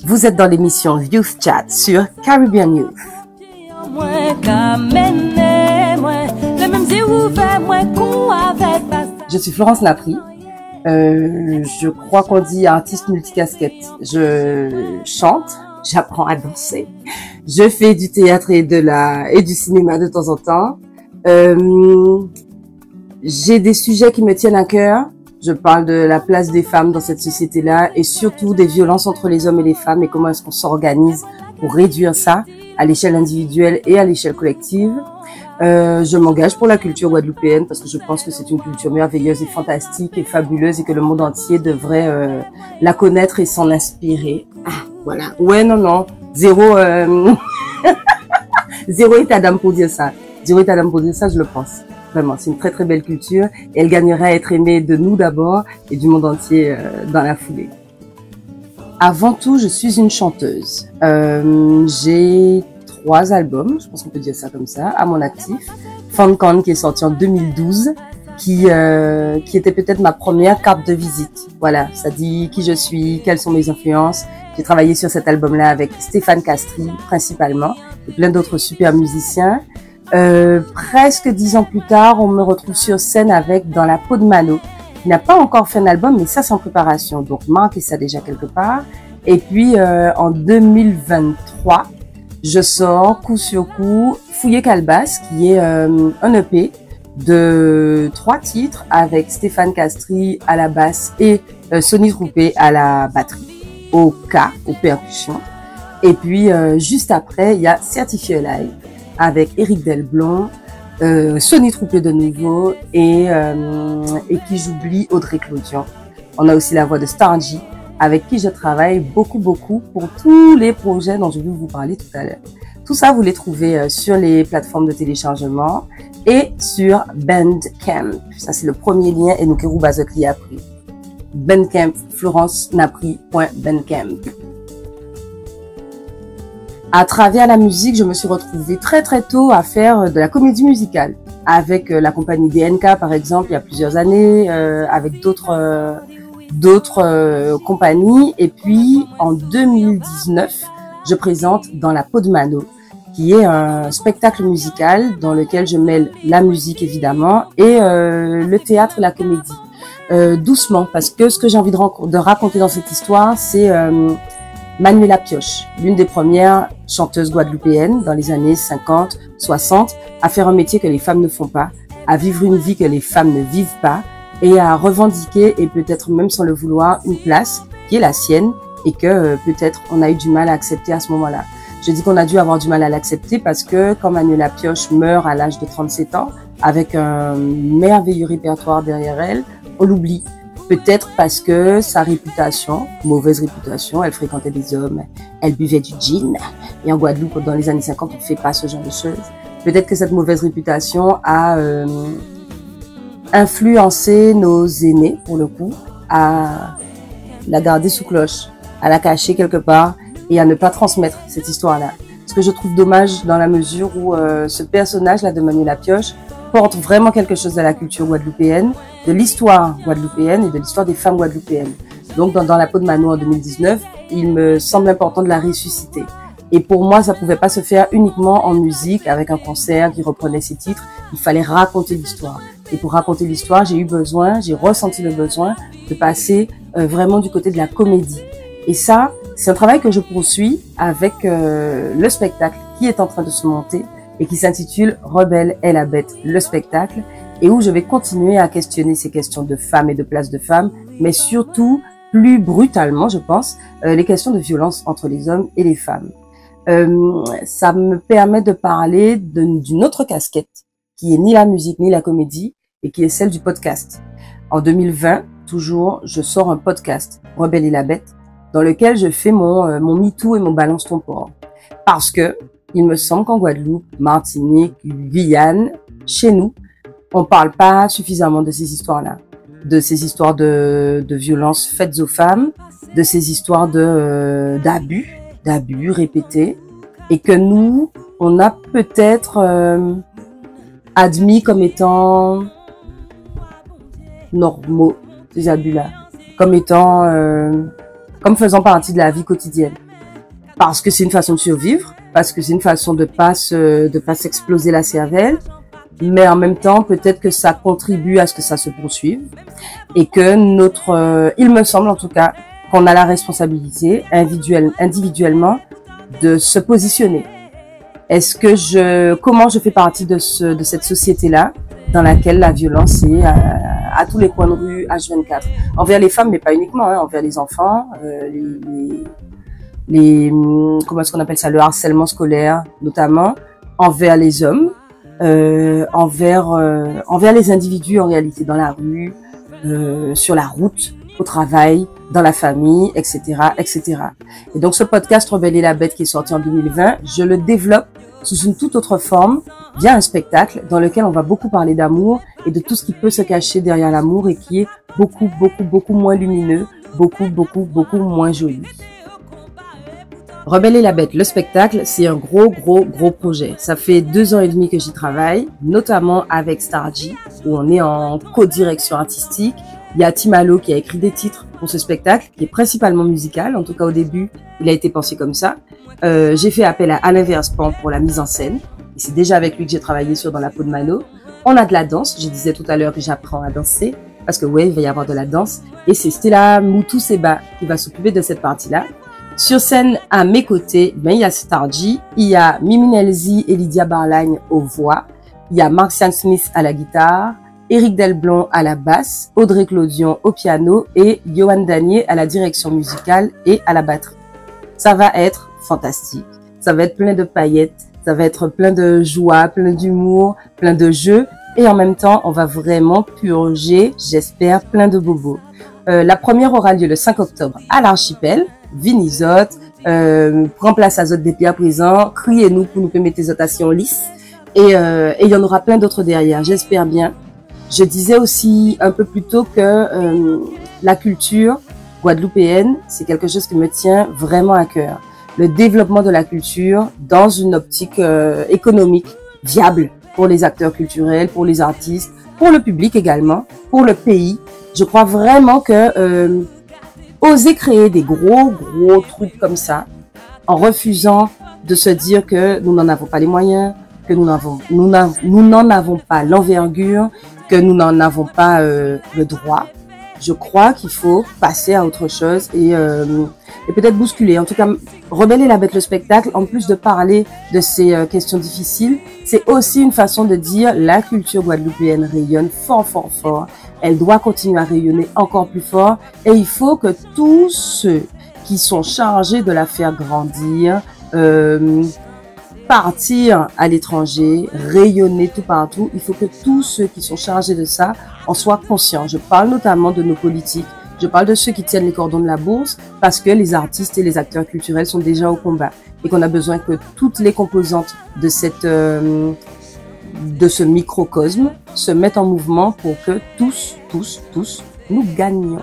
Vous êtes dans l'émission Youth Chat sur Caribbean Youth. Je suis Florence Napri. Je crois qu'on dit artiste multicasquette. Je chante, j'apprends à danser. Je fais du théâtre et du cinéma de temps en temps. J'ai des sujets qui me tiennent à cœur. Je parle de la place des femmes dans cette société-là et surtout des violences entre les hommes et les femmes et comment est-ce qu'on s'organise pour réduire ça à l'échelle individuelle et à l'échelle collective. Je m'engage pour la culture guadeloupéenne parce que je pense que c'est une culture merveilleuse et fantastique et fabuleuse et que le monde entier devrait la connaître et s'en inspirer. Ah, voilà. Ouais, non. Zéro état d'âme pour dire ça. Zéro état d'âme pour dire ça, je le pense. Vraiment, c'est une très très belle culture et elle gagnerait à être aimée de nous d'abord et du monde entier dans la foulée. Avant tout, je suis une chanteuse. J'ai 3 albums, je pense qu'on peut dire ça comme ça, à mon actif. Funkan qui est sorti en 2012, qui était peut-être ma première carte de visite. Voilà, ça dit qui je suis, quelles sont mes influences. J'ai travaillé sur cet album-là avec Stéphane Castry principalement et plein d'autres super musiciens. Presque 10 ans plus tard, on me retrouve sur scène avec Dans la peau de Mano, qui n'a pas encore fait un album, mais ça c'est en préparation, donc marquez ça déjà quelque part. Et puis en 2023, je sors coup sur coup Fouillé Calebasse, qui est un EP de 3 titres avec Stéphane Castry à la basse et Sonny Troupé à la batterie, aux percussions. Et puis juste après, il y a Certifié Live avec Éric Delblond, Sonny Troupé de nouveau et qui j'oublie, Audrey Clodion. On a aussi la voix de Stargy avec qui je travaille beaucoup pour tous les projets dont je vais vous parler tout à l'heure. Tout ça, vous les trouvez sur les plateformes de téléchargement et sur Bandcamp. Ça, c'est le premier lien et nous qui Bazokli a pris. Bandcamp, florencenapri.bandcamp. À travers la musique, je me suis retrouvée très tôt à faire de la comédie musicale avec la compagnie DNK par exemple il y a plusieurs années, avec d'autres compagnies. Et puis en 2019, je présente Dans la peau de Mano, qui est un spectacle musical dans lequel je mêle la musique évidemment et le théâtre et la comédie. Doucement, parce que ce que j'ai envie de raconter dans cette histoire, c'est Manuela Pioche, l'une des premières chanteuses guadeloupéennes dans les années 50, 60, à faire un métier que les femmes ne font pas, à vivre une vie que les femmes ne vivent pas et à revendiquer et peut-être même sans le vouloir une place qui est la sienne et que peut-être on a eu du mal à accepter à ce moment-là. Je dis qu'on a dû avoir du mal à l'accepter parce que quand Manuela Pioche meurt à l'âge de 37 ans avec un merveilleux répertoire derrière elle, on l'oublie. Peut-être parce que sa réputation, mauvaise réputation, elle fréquentait des hommes, elle buvait du gin. Et en Guadeloupe, dans les années 50, on ne fait pas ce genre de choses. Peut-être que cette mauvaise réputation a influencé nos aînés, pour le coup, à la garder sous cloche, à la cacher quelque part et à ne pas transmettre cette histoire-là. Ce que je trouve dommage dans la mesure où ce personnage-là de Manuela Pioche porte vraiment quelque chose de la culture guadeloupéenne, de l'histoire guadeloupéenne et de l'histoire des femmes guadeloupéennes. Donc, dans la peau de Mano en 2019, il me semble important de la ressusciter. Et pour moi, ça pouvait pas se faire uniquement en musique, avec un concert qui reprenait ses titres. Il fallait raconter l'histoire. Et pour raconter l'histoire, j'ai ressenti le besoin de passer vraiment du côté de la comédie. Et ça, c'est un travail que je poursuis avec le spectacle qui est en train de se monter et qui s'intitule Rebelle et la bête, le spectacle, et où je vais continuer à questionner ces questions de femmes et de place de femmes, mais surtout, plus brutalement, je pense, les questions de violence entre les hommes et les femmes. Ça me permet de parler d'une autre casquette, qui est ni la musique ni la comédie, et qui est celle du podcast. En 2020, toujours, je sors un podcast, Rebelle et la bête, dans lequel je fais mon MeToo et mon Balance ton port. Parce que il me semble qu'en Guadeloupe, Martinique, Guyane, chez nous, on parle pas suffisamment de ces histoires-là, de ces histoires de violences faites aux femmes, de ces histoires d'abus répétés, et que nous, on a peut-être admis comme étant normaux ces abus-là, comme étant, comme faisant partie de la vie quotidienne. Parce que c'est une façon de survivre, parce que c'est une façon de pas s'exploser la cervelle, mais en même temps, peut-être que ça contribue à ce que ça se poursuive et que il me semble en tout cas, qu'on a la responsabilité individuellement de se positionner. Comment je fais partie de cette société-là dans laquelle la violence est à tous les coins de rue H24 envers les femmes, mais pas uniquement, hein, envers les enfants, comment est-ce qu'on appelle ça, le harcèlement scolaire notamment, envers les hommes, envers les individus en réalité dans la rue, sur la route, au travail, dans la famille, etc., etc. Et donc ce podcast Rebelle et la Bête qui est sorti en 2020, je le développe sous une toute autre forme, via un spectacle dans lequel on va beaucoup parler d'amour et de tout ce qui peut se cacher derrière l'amour et qui est beaucoup, beaucoup, beaucoup moins lumineux, beaucoup, beaucoup, beaucoup moins joli. Rebelle et la Bête, le spectacle, c'est un gros projet. Ça fait 2 ans et demi que j'y travaille, notamment avec Stargy, où on est en co-direction artistique. Il y a Timalo qui a écrit des titres pour ce spectacle, qui est principalement musical. En tout cas, au début, il a été pensé comme ça. J'ai fait appel à Alain Verspan pour la mise en scène. Et c'est déjà avec lui que j'ai travaillé sur Dans la peau de Mano. On a de la danse. Je disais tout à l'heure que j'apprends à danser. Parce que ouais, il va y avoir de la danse. Et c'est Stella Moutou-Seba qui va s'occuper de cette partie-là. Sur scène, à mes côtés, il y a Stargy, il y a Mimi Nelzi et Lydia Barlagne aux voix, il y a Marcian Smith à la guitare, Éric Delblon à la basse, Audrey Clodion au piano et Johan Danier à la direction musicale et à la batterie. Ça va être fantastique, ça va être plein de paillettes, ça va être plein de joie, plein d'humour, plein de jeux et en même temps, on va vraiment purger, j'espère, plein de bobos. La première aura lieu le 5 octobre à l'Archipel. Vinizote, prends place à Zot des pieds à présent, criez-nous pour nous permettre des notations lisses et il y en aura plein d'autres derrière, j'espère bien. Je disais aussi un peu plus tôt que la culture guadeloupéenne, c'est quelque chose qui me tient vraiment à cœur. Le développement de la culture dans une optique économique viable pour les acteurs culturels, pour les artistes, pour le public également, pour le pays. Je crois vraiment que oser créer des gros trucs comme ça, en refusant de se dire que nous n'en avons pas les moyens, que nous n'en avons pas l'envergure, que nous n'en avons pas le droit. Je crois qu'il faut passer à autre chose et peut-être bousculer. En tout cas, Rebelle et la Bête, le spectacle, en plus de parler de ces questions difficiles, c'est aussi une façon de dire la culture guadeloupéenne rayonne fort, fort, fort. Elle doit continuer à rayonner encore plus fort et il faut que tous ceux qui sont chargés de la faire grandir, partir à l'étranger, rayonner tout partout, il faut que tous ceux qui sont chargés de ça en soient conscients. Je parle notamment de nos politiques, je parle de ceux qui tiennent les cordons de la bourse parce que les artistes et les acteurs culturels sont déjà au combat et qu'on a besoin que toutes les composantes de ce microcosme se mettent en mouvement pour que tous, nous gagnions.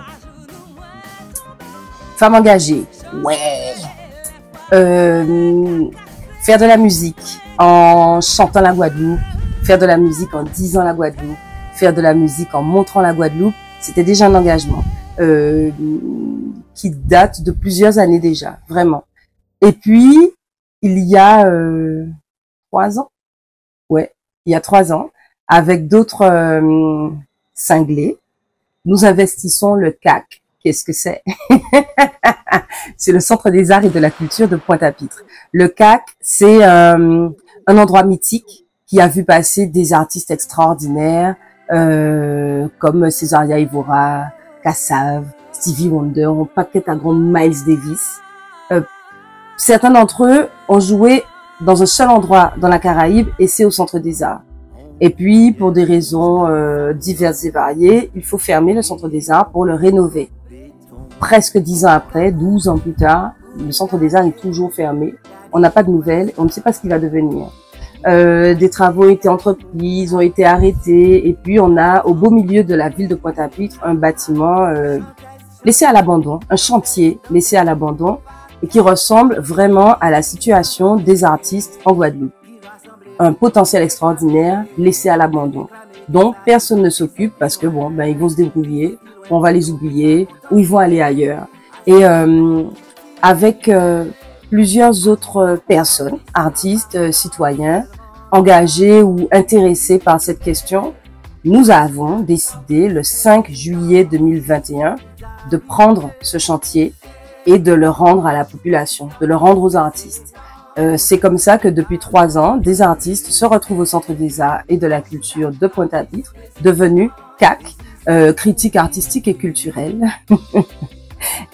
Femmes engagées, ouais. Faire de la musique en chantant la Guadeloupe, faire de la musique en disant la Guadeloupe, faire de la musique en montrant la Guadeloupe, c'était déjà un engagement qui date de plusieurs années déjà, vraiment. Et puis, il y a 3 ans, ouais, il y a 3 ans, avec d'autres cinglés, nous investissons le CAC. Qu'est-ce que c'est? C'est le Centre des Arts et de la Culture de Pointe-à-Pitre. Le CAC, c'est un endroit mythique qui a vu passer des artistes extraordinaires comme Césaria Evora, Kassav, Stevie Wonder, on paquet à grand Miles Davis. Certains d'entre eux ont joué dans un seul endroit dans la Caraïbe et c'est au Centre des Arts. Et puis, pour des raisons diverses et variées, il faut fermer le Centre des Arts pour le rénover. Presque 10 ans après, 12 ans plus tard, le Centre des Arts est toujours fermé. On n'a pas de nouvelles, on ne sait pas ce qu'il va devenir. Des travaux ont été entrepris, ils ont été arrêtés, et puis on a, au beau milieu de la ville de Pointe-à-Pitre, un bâtiment laissé à l'abandon, un chantier laissé à l'abandon, et qui ressemble vraiment à la situation des artistes en Guadeloupe. Un potentiel extraordinaire laissé à l'abandon. dont personne ne s'occupe parce que bon, ben ils vont se débrouiller, on va les oublier ou ils vont aller ailleurs. Et avec plusieurs autres personnes, artistes, citoyens, engagés ou intéressés par cette question, nous avons décidé le 5 juillet 2021 de prendre ce chantier et de le rendre à la population, de le rendre aux artistes. C'est comme ça que depuis 3 ans, des artistes se retrouvent au Centre des Arts et de la Culture de Pointe-à-Pitre, devenu CAC, critique artistique et culturelle.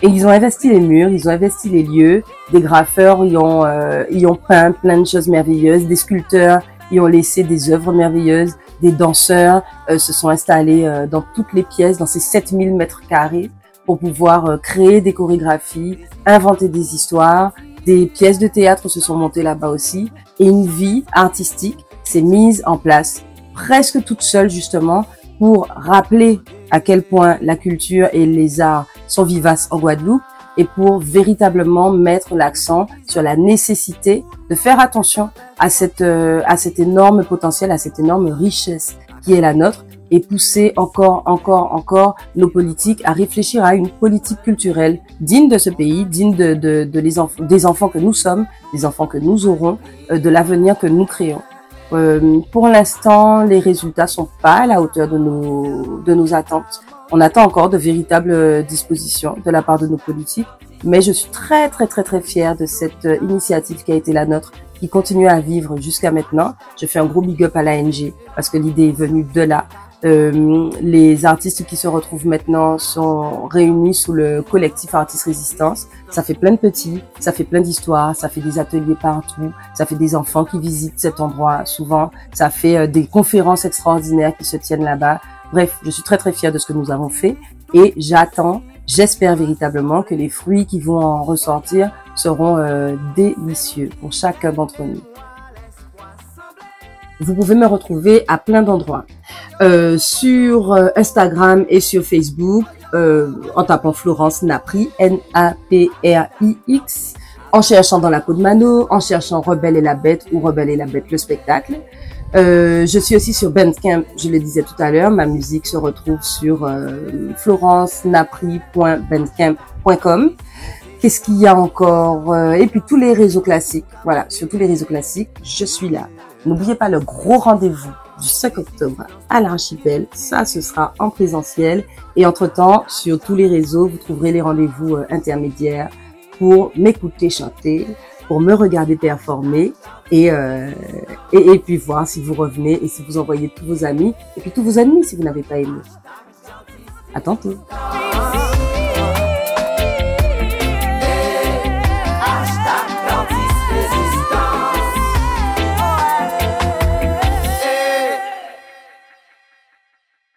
Et ils ont investi les murs, ils ont investi les lieux, des graffeurs y ont peint plein de choses merveilleuses, des sculpteurs y ont laissé des œuvres merveilleuses, des danseurs se sont installés dans toutes les pièces, dans ces 7000 mètres carrés, pour pouvoir créer des chorégraphies, inventer des histoires. Des pièces de théâtre se sont montées là-bas aussi, et une vie artistique s'est mise en place presque toute seule justement pour rappeler à quel point la culture et les arts sont vivaces en Guadeloupe et pour véritablement mettre l'accent sur la nécessité de faire attention à cet énorme potentiel, à cette énorme richesse qui est la nôtre, et pousser encore nos politiques à réfléchir à une politique culturelle digne de ce pays, digne des enfants que nous sommes, des enfants que nous aurons, de l'avenir que nous créons. Pour l'instant, les résultats sont pas à la hauteur de nos attentes. On attend encore de véritables dispositions de la part de nos politiques, mais je suis très fière de cette initiative qui a été la nôtre, qui continue à vivre jusqu'à maintenant. Je fais un gros big up à l'ANG parce que l'idée est venue de là. Les artistes qui se retrouvent maintenant sont réunis sous le collectif Artistes Résistance. Ça fait plein de petits, ça fait plein d'histoires, ça fait des ateliers partout, ça fait des enfants qui visitent cet endroit souvent, ça fait des conférences extraordinaires qui se tiennent là-bas. Bref, je suis très fière de ce que nous avons fait et j'espère véritablement que les fruits qui vont en ressortir seront délicieux pour chacun d'entre nous. Vous pouvez me retrouver à plein d'endroits. Sur Instagram et sur Facebook, en tapant Florence Naprix, Naprix, en cherchant Dans la peau de Mano, en cherchant Rebelle et la Bête ou Rebelle et la Bête le spectacle. Je suis aussi sur Bandcamp, je le disais tout à l'heure, ma musique se retrouve sur florencenapri.bandcamp.com. Qu'est-ce qu'il y a encore? Et puis tous les réseaux classiques, voilà, sur tous les réseaux classiques, je suis là. N'oubliez pas le gros rendez-vous du 5 octobre à l'Archipel, ça ce sera en présentiel. Et entre-temps, sur tous les réseaux, vous trouverez les rendez-vous intermédiaires pour m'écouter chanter, pour me regarder performer et puis voir si vous revenez et si vous envoyez tous vos amis et puis tous vos ennemis si vous n'avez pas aimé. À tantôt.